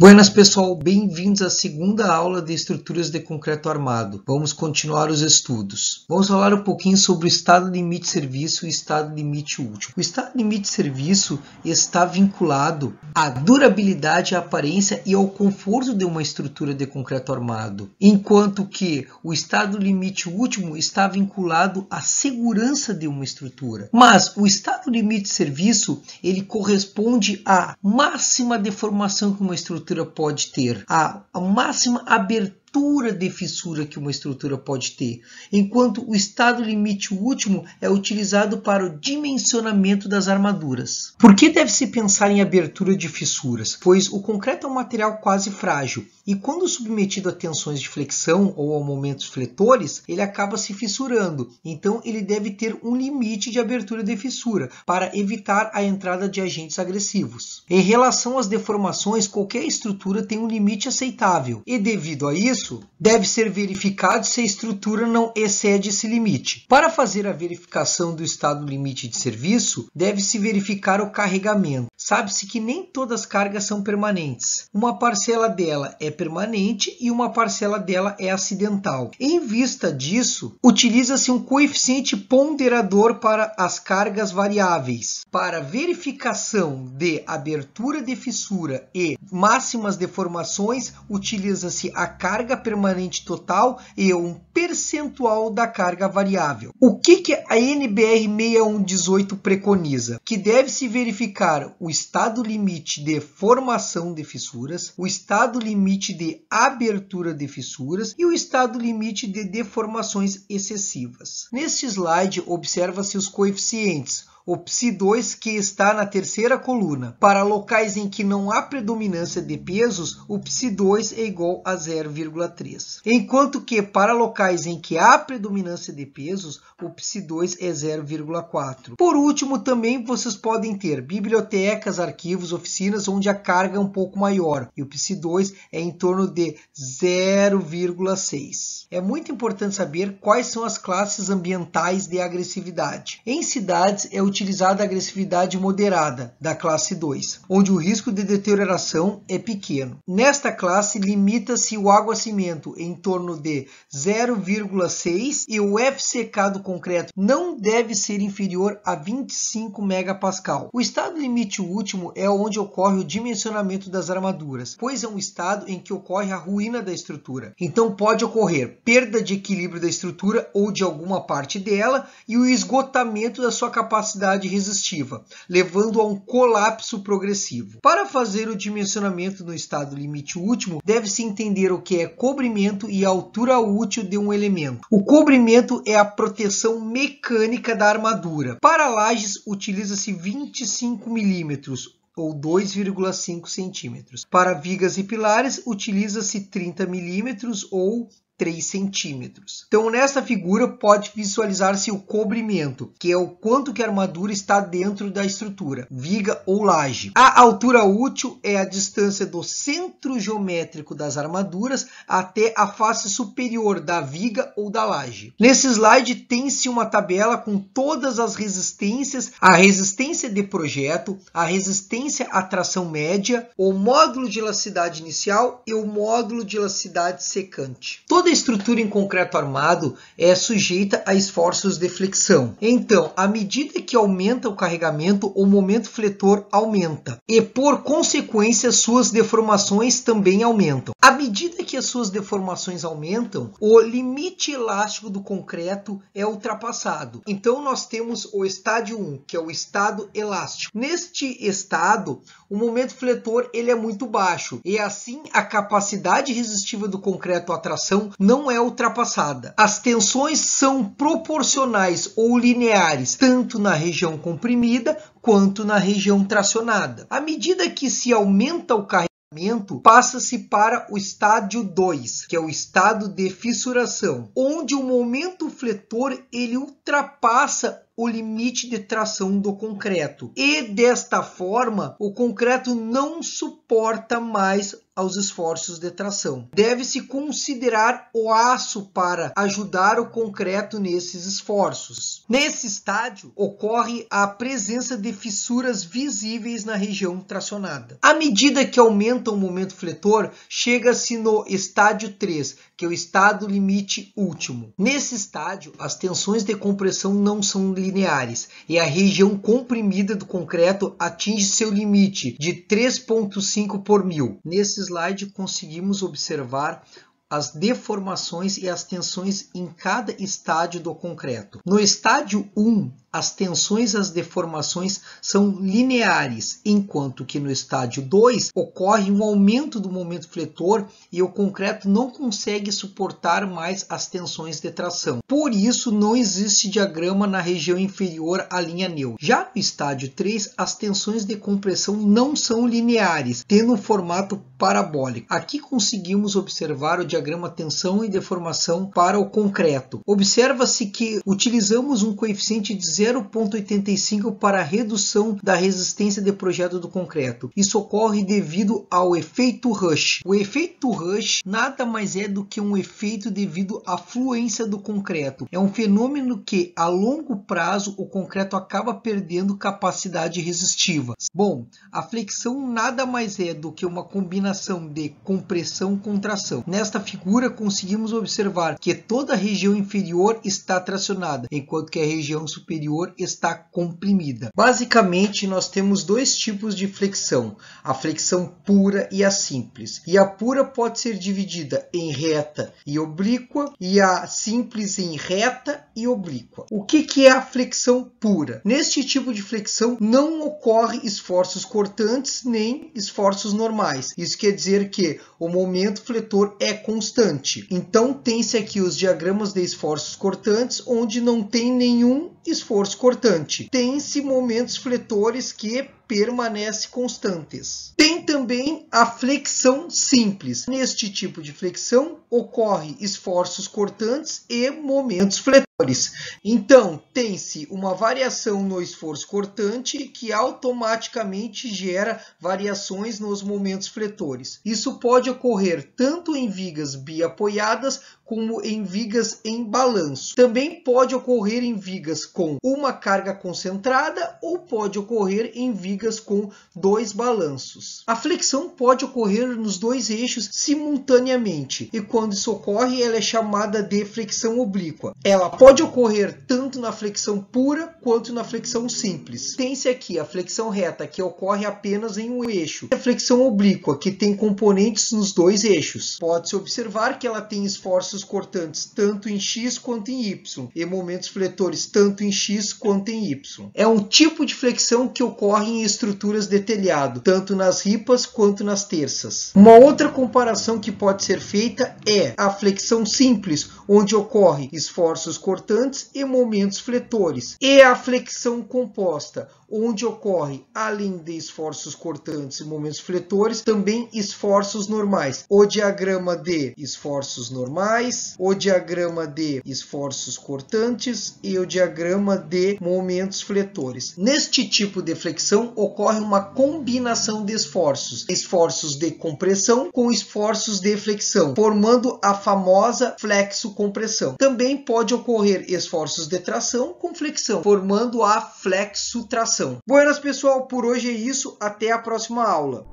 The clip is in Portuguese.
Buenas pessoal, bem-vindos à segunda aula de estruturas de concreto armado. Vamos continuar os estudos. Vamos falar um pouquinho sobre o estado limite de serviço e o estado limite último. O estado limite de serviço está vinculado à durabilidade, à aparência e ao conforto de uma estrutura de concreto armado, enquanto que o estado limite último está vinculado à segurança de uma estrutura. Mas o estado limite de serviço, ele corresponde à máxima deformação que uma estrutura pode ter, a máxima abertura de fissura que uma estrutura pode ter, enquanto o estado limite último é utilizado para o dimensionamento das armaduras. Por que deve-se pensar em abertura de fissuras? Pois o concreto é um material quase frágil e quando submetido a tensões de flexão ou a momentos fletores, ele acaba se fissurando. Então ele deve ter um limite de abertura de fissura para evitar a entrada de agentes agressivos. Em relação às deformações, qualquer estrutura tem um limite aceitável e devido a isso, deve ser verificado se a estrutura não excede esse limite. Para fazer a verificação do estado limite de serviço, deve-se verificar o carregamento. Sabe-se que nem todas as cargas são permanentes. Uma parcela dela é permanente e uma parcela dela é acidental. Em vista disso, utiliza-se um coeficiente ponderador para as cargas variáveis. Para verificação de abertura de fissura e máximas deformações, utiliza-se a carga permanente total e um percentual da carga variável. O que a NBR 6118 preconiza? Que deve-se verificar o estado limite de formação de fissuras, o estado limite de abertura de fissuras e o estado limite de deformações excessivas. Neste slide, observa-se os coeficientes. O Psi2, que está na terceira coluna. Para locais em que não há predominância de pesos, o Psi2 é igual a 0,3. Enquanto que para locais em que há predominância de pesos, o Psi2 é 0,4. Por último, também vocês podem ter bibliotecas, arquivos, oficinas, onde a carga é um pouco maior. E o Psi2 é em torno de 0,6. É muito importante saber quais são as classes ambientais de agressividade. Em cidades, é utilizada a agressividade moderada, da classe 2, onde o risco de deterioração é pequeno. Nesta classe, limita-se o aguacimento em torno de 0,6 e o FCK do concreto não deve ser inferior a 25 MPa. O estado limite último é onde ocorre o dimensionamento das armaduras, pois é um estado em que ocorre a ruína da estrutura. Então pode ocorrer perda de equilíbrio da estrutura ou de alguma parte dela e o esgotamento da sua capacidade resistiva, levando a um colapso progressivo. Para fazer o dimensionamento no estado limite último, deve-se entender o que é cobrimento e a altura útil de um elemento. O cobrimento é a proteção mecânica da armadura. Para lajes, utiliza-se 25 mm, ou 2,5 centímetros. Para vigas e pilares, utiliza-se 30 mm ou 3 centímetros. Então, nessa figura pode visualizar-se o cobrimento, que é o quanto que a armadura está dentro da estrutura, viga ou laje. A altura útil é a distância do centro geométrico das armaduras até a face superior da viga ou da laje. Nesse slide tem-se uma tabela com todas as resistências, a resistência de projeto, a resistência à tração média, o módulo de elasticidade inicial e o módulo de elasticidade secante. Toda estrutura em concreto armado é sujeita a esforços de flexão. Então, à medida que aumenta o carregamento, o momento fletor aumenta e, por consequência, suas deformações também aumentam. À medida que as suas deformações aumentam, o limite elástico do concreto é ultrapassado. Então, nós temos o estádio 1, que é o estado elástico. Neste estado, o momento fletor ele é muito baixo e, assim, a capacidade resistiva do concreto à tração não é ultrapassada. As tensões são proporcionais ou lineares, tanto na região comprimida quanto na região tracionada. À medida que se aumenta o carregamento, passa-se para o estádio 2, que é o estado de fissuração, onde o momento fletor ele ultrapassa o limite de tração do concreto. E desta forma, o concreto não suporta mais aos esforços de tração. Deve-se considerar o aço para ajudar o concreto nesses esforços. Nesse estágio, ocorre a presença de fissuras visíveis na região tracionada. À medida que aumenta o momento fletor, chega-se no estágio 3, que é o estado limite último. Nesse estágio, as tensões de compressão não são lineares e a região comprimida do concreto atinge seu limite de 3,5 por mil. Nesse slide, conseguimos observar as deformações e as tensões em cada estágio do concreto. No estágio 1, as tensões e as deformações são lineares, enquanto que no estágio 2 ocorre um aumento do momento fletor e o concreto não consegue suportar mais as tensões de tração. Por isso, não existe diagrama na região inferior à linha neutra. Já no estágio 3, as tensões de compressão não são lineares, tendo um formato parabólico. Aqui conseguimos observar o diagrama tensão e deformação para o concreto. Observa-se que utilizamos um coeficiente de 0,85 para a redução da resistência de projeto do concreto. Isso ocorre devido ao efeito Rush. O efeito Rush nada mais é do que um efeito devido à fluência do concreto. É um fenômeno que, a longo prazo, o concreto acaba perdendo capacidade resistiva. Bom, a flexão nada mais é do que uma combinação de compressão com tração. Nesta figura, conseguimos observar que toda a região inferior está tracionada, enquanto que a região superior está comprimida. Basicamente, nós temos dois tipos de flexão, a flexão pura e a simples. E a pura pode ser dividida em reta e oblíqua e a simples em reta e oblíqua. O que é a flexão pura? Neste tipo de flexão não ocorre esforços cortantes nem esforços normais. Isso quer dizer que o momento fletor é constante. Então, tem-se aqui os diagramas de esforços cortantes, onde não tem nenhum esforço cortante. Tem-se momentos fletores que permanecem constantes. Tem também a flexão simples. Neste tipo de flexão ocorre esforços cortantes e momentos fletores. Então, tem-se uma variação no esforço cortante que automaticamente gera variações nos momentos fletores. Isso pode ocorrer tanto em vigas biapoiadas como em vigas em balanço. Também pode ocorrer em vigas com uma carga concentrada ou pode ocorrer em vigas com dois balanços. A flexão pode ocorrer nos dois eixos simultaneamente e quando isso ocorre, ela é chamada de flexão oblíqua. Ela pode ocorrer tanto na flexão pura quanto na flexão simples. Tem-se aqui a flexão reta, que ocorre apenas em um eixo. A flexão oblíqua, que tem componentes nos dois eixos. Pode-se observar que ela tem esforços cortantes tanto em X quanto em Y e momentos fletores tanto em X quanto em Y. É um tipo de flexão que ocorre em estruturas de telhado, tanto nas ripas quanto nas terças. Uma outra comparação que pode ser feita é a flexão simples, onde ocorre esforços cortantes e momentos fletores, e a flexão composta, onde ocorre, além de esforços cortantes e momentos fletores, também esforços normais. O diagrama de esforços normais, o diagrama de esforços cortantes e o diagrama de momentos fletores. Neste tipo de flexão ocorre uma combinação de esforços de compressão com esforços de flexão, formando a famosa flexo-compressão. Também pode ocorrer esforços de tração com flexão, formando a flexo-tração. Buenas, pessoal, por hoje é isso. Até a próxima aula.